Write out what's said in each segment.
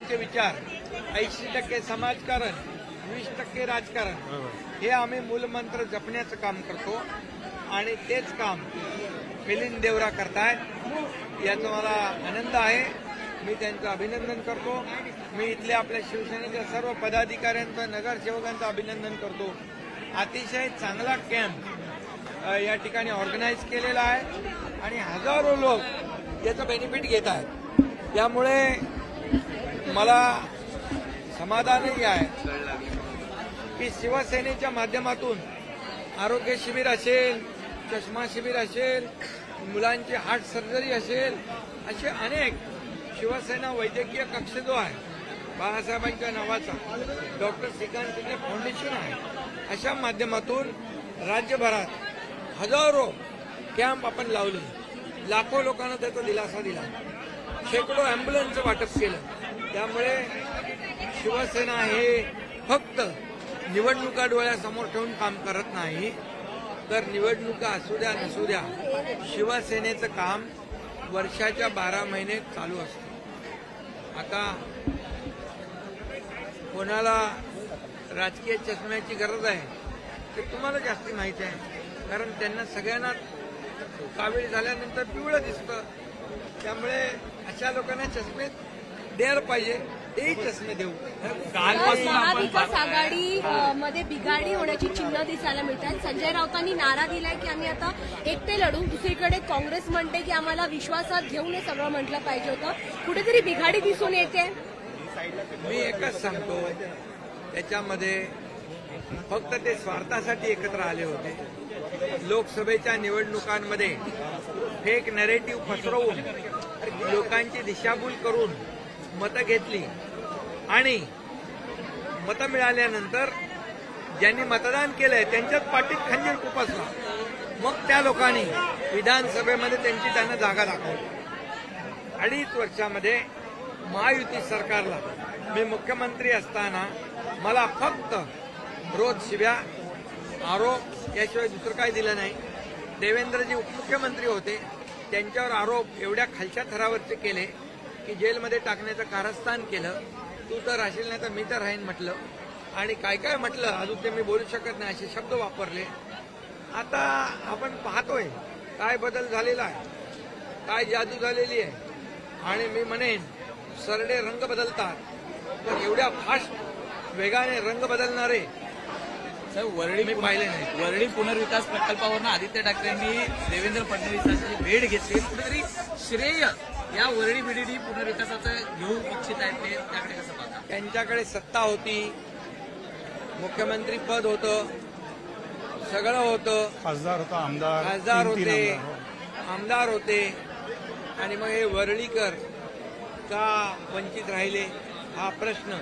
चे विचार 80% समाजकारण 20% राजकारण हे आम्ही मूलमंत्र जपण्याचं काम करतो आणि तेच काम मिलिंद देवरा करतायत याचा मला आनंद आहे। मी त्यांचं अभिनंदन करतो। मी इथल्या आपल्या शिवसेनेच्या सर्व पदाधिकाऱ्यांचं नगरसेवकांचं अभिनंदन करतो। अतिशय चांगला कॅम्प या ठिकाणी ऑर्गनाईज केलेला आहे आणि हजारो लोक याचं बेनिफिट घेत आहेत। त्यामुळे मला समाधानही आहे की शिवसेनेच्या माध्यमातून आरोग्य शिबिर असेल, चष्मा शिबिर असेल, मुलांची हार्ट सर्जरी असेल, असे अनेक शिवसेना वैद्यकीय कक्ष जो आहे बाळासाहेबांच्या नावाचा डॉक्टर श्रीकांत शिंदे फाउंडेशन आहे, अशा माध्यमातून राज्यभरात हजारो कॅम्प आपण लावले, लाखो लोकांना त्याचा दिलासा दिला, शेकडो अँब्युलन्सचं वाटप केलं। त्यामुळे शिवसेना हे फक्त निवडणुका डोळ्यासमोर ठेवून काम करत नाही, तर निवडणुका असू द्या नसू द्या शिवसेनेचं काम वर्षाच्या 12 महिने चालू असतं। आता कोणाला राजकीय चष्म्याची गरज आहे ते तुम्हाला जास्ती माहिती आहे, कारण त्यांना सगळ्यांना कावीळ झाल्यानंतर पिवळं दिसतं। त्यामुळे अशा लोकांना चष्मे द्यायला पाहिजे, तेही चष्मे देऊ। महाविकास आघाडी मध्ये बिघाडी होण्याची चिन्ह दिसायला मिळतात। संजय राऊतांनी नारा दिलाय की आम्ही आता एकटे लढू, दुसरीकडे काँग्रेस म्हणते की आम्हाला विश्वासात घेऊन हे सगळं म्हटलं पाहिजे होतं, कुठेतरी बिघाडी दिसून येते। मी एकच सांगतो, त्याच्यामध्ये फक्त ते स्वार्थासाठी एकत्र आले होते। लोकसभेच्या निवडणुकांमध्ये फेक नॅरेटिव्ह पसरवून लोकांची दिशाभूल करून मतं घेतली आणि मतं मिळाल्यानंतर ज्यांनी मतदान केलंय त्यांच्याच पाठीत खंजीर खुपसला, मग त्या लोकांनी विधानसभेमध्ये त्यांना जागा दाखवली। 2.5 वर्षामध्ये महायुती सरकारला मी मुख्यमंत्री असताना मला फक्त रोज शिव्या, आरोप याशिवाय दुसरं काही दिलं नाही। देवेंद्रजी उपमुख्यमंत्री होते, त्यांच्यावर आरोप एवढ्या खालच्या थरावरचे केले की जेलमध्ये टाकण्याचं कारस्थान केलं। तू तर राहशील नाही तर मी तर राहीन म्हटलं आणि काय काय म्हटलं, अजून ते मी बोलू शकत नाही असे शब्द वापरले। आता आपण पाहतोय काय बदल झालेला आहे, काय जादू झालेली आहे। आणि मी म्हणेन सरडे रंग बदलतात, पण एवढ्या फास्ट वेगाने रंग बदलणारे वरळी मी पाहिले नाही। वरळी पुनर्विकास प्रकल्पावरून आदित्य ठाकरेंनी देवेंद्र फडणवीसांची भेट घेतली, कुठेतरी श्रेय या वरळी बीडीडी पुनर्विकासाचं घेऊ इच्छित आहेत ते, त्याकडे कसं पाहता? त्यांच्याकडे सत्ता होती, मुख्यमंत्री पद होतं, सगळं होतं, खासदार होता, खासदार होते, आमदार होते, आणि मग हे वरळीकर का वंचित राहिले हा प्रश्न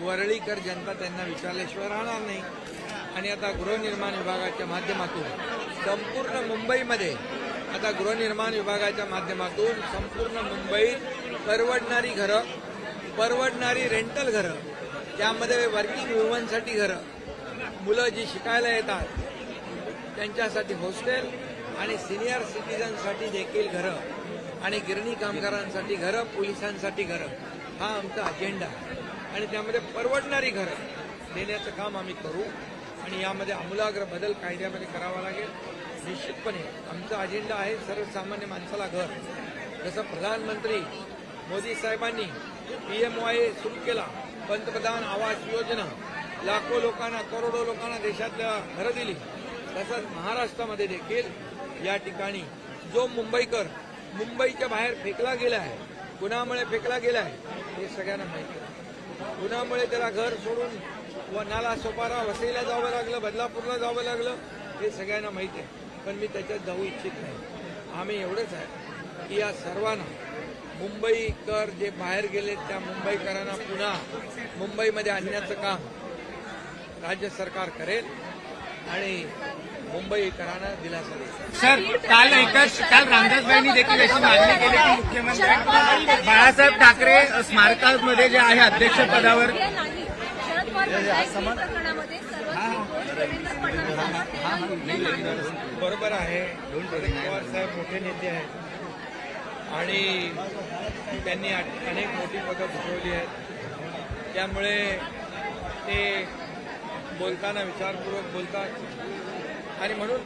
वरळीकर जनता त्यांना विचारल्याशिवाय राहणार नाही। आणि आता गृहनिर्माण विभागाच्या माध्यमातून संपूर्ण मुंबईमध्ये आता गृहनिर्माण विभागाच्या माध्यमातून संपूर्ण मुंबईत परवडणारी घरं, परवडणारी रेंटल घरं, त्यामध्ये वर्किंग वुमनसाठी घरं, मुलं जी शिकायला येतात त्यांच्यासाठी हॉस्टेल आणि सिनियर सिटीजनसाठी देखील घरं आणि गिरणी कामगारांसाठी घरं, पोलिसांसाठी घरं, हा आमचा अजेंडा आहे। आणि त्यामध्ये परवडणारी घरं देण्याचं काम आम्ही करू आणि यामध्ये आमूलाग्र बदल कायद्यामध्ये करावा लागेल। निश्चितपणे आमचा अजेंडा आहे सर्वसामान्य माणसाला घर, जसं प्रधानमंत्री मोदी साहेबांनी PMY सुरू केला, पंतप्रधान आवास योजना, लाखो लोकांना, करोडो लोकांना देशातल्या घरं दिली, तसंच महाराष्ट्रामध्ये देखील या ठिकाणी जो मुंबईकर मुंबईच्या बाहेर फेकला गेला आहे, कुणामुळे फेकला गेला आहे हे सगळ्यांना माहिती आहे। कुणामुळे त्याला घर सोडून नाला सोपारा वसईला जावं लागलं, बदलापूरला जावं लागलं, हे सगळ्यांना माहिती आहे, पण मी त्याच्यात जाऊ इच्छित नाही। आम्ही एवढंच आहे की या सर्वांना मुंबईकर जे बाहेर गेले त्या मुंबईकरांना पुन्हा मुंबईमध्ये आणण्याचं काम राज्य सरकार करेल आणि मुंबईकरांना दिलासा देईल। सर, काल रामदासबाईंनी देखील अशी मागणी केली की मुख्यमंत्री बाळासाहेब ठाकरे स्मारकामध्ये जे आहे अध्यक्षपदावर बरोबर आहे, पवार साहेब मोठे नेते आहेत, आणि त्यांनी अनेक मोठी पदं भूषवली आहेत. त्यामुळे ते बोलताना विचारपूर्वक बोलतात आणि म्हणून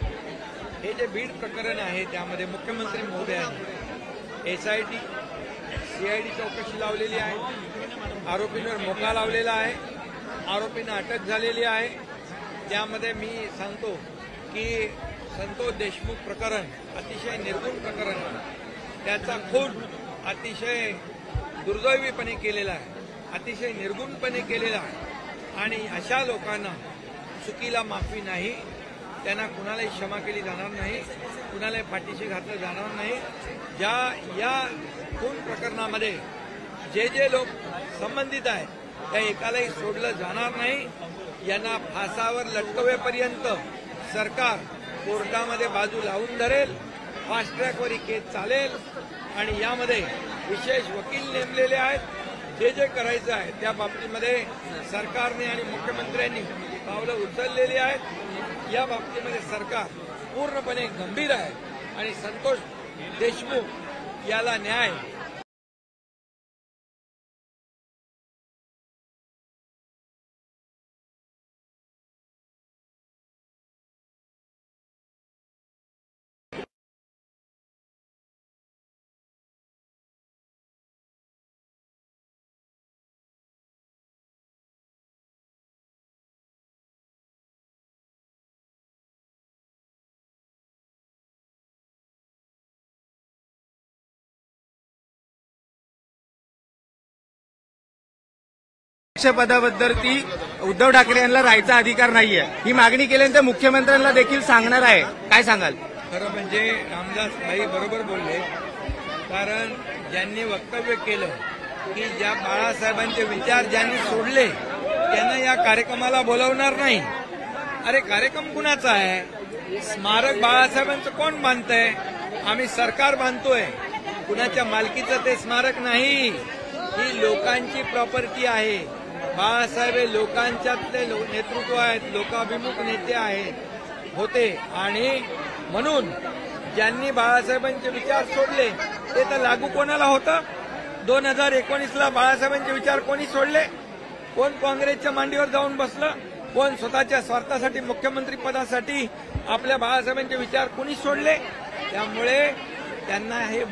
हे जे बीड प्रकरण आहे त्यामध्ये मुख्यमंत्री महोदयांनी SIT CID चौकशी लावलेली आहे. आरोपींवर मोका लावलेला आहे. आरोपींना अटक झालेली आहे. त्यामध्ये मी सांगतो की संतोष देशमुख प्रकरण अतिशय निर्गुण प्रकरण आहे. त्याचा खून अतिशय दुर्दैवीपणे केलेला आहे, अतिशय निर्गुणपणे केलेला आहे आणि अशा लोकांना चुकीला माफी नाही. त्यांना कुणालाही क्षमा केली जाणार नाही, कुणालाही पाठीशी घातलं जाणार नाही. या खून प्रकरणामध्ये जे लोक संबंधित आहेत त्या एकालाही सोडलं जाणार नाही. यांना फासावर लटकवेपर्यंत सरकार कोर्टामध्ये बाजू लावून धरेल. फास्ट ट्रॅकवर ही केस चालेल आणि यामध्ये विशेष वकील नेमलेले आहेत. जे करायचं आहे त्या बाबतीमध्ये सरकारने आणि मुख्यमंत्र्यांनी पावलं उचललेली आहेत. या बाबतीमध्ये सरकार पूर्णपणे गंभीर आहे आणि संतोष देशमुख याला न्याय पदाबद्दल ती उद्धव ठाकरे यांना राहायचा अधिकार नाहीये ही मागणी केल्यानंतर मुख्यमंत्र्यांना देखील सांगणार आहे. काय सांगाल? खरं म्हणजे रामदास भाई बरोबर बोलले. कारण ज्यांनी वक्तव्य केलं की ज्या बाळासाहेबांचे विचार ज्यांनी सोडले त्यांना या कार्यक्रमाला बोलवणार नाही. अरे कार्यक्रम कुणाचा आहे? स्मारक बाळासाहेबांचं कोण बांधतंय? आम्ही सरकार बांधतोय. कुणाच्या मालकीचं ते स्मारक नाही. ही लोकांची प्रॉपर्टी आहे. बाळासाहेब हे लोकांच्यातले नेतृत्व आहेत, लोकाभिमुख नेते आहेत होते आणि म्हणून ज्यांनी बाळासाहेबांचे विचार सोडले ते तर लागू कोणाला होतं? 2019ला बाळासाहेबांचे विचार कोणी सोडले? कोण काँग्रेसच्या मांडीवर जाऊन बसलं? कोण स्वतःच्या स्वार्थासाठी मुख्यमंत्री पदासाठी आपल्या बाळासाहेबांचे विचार कोणी सोडले? त्यामुळे त्यांना हे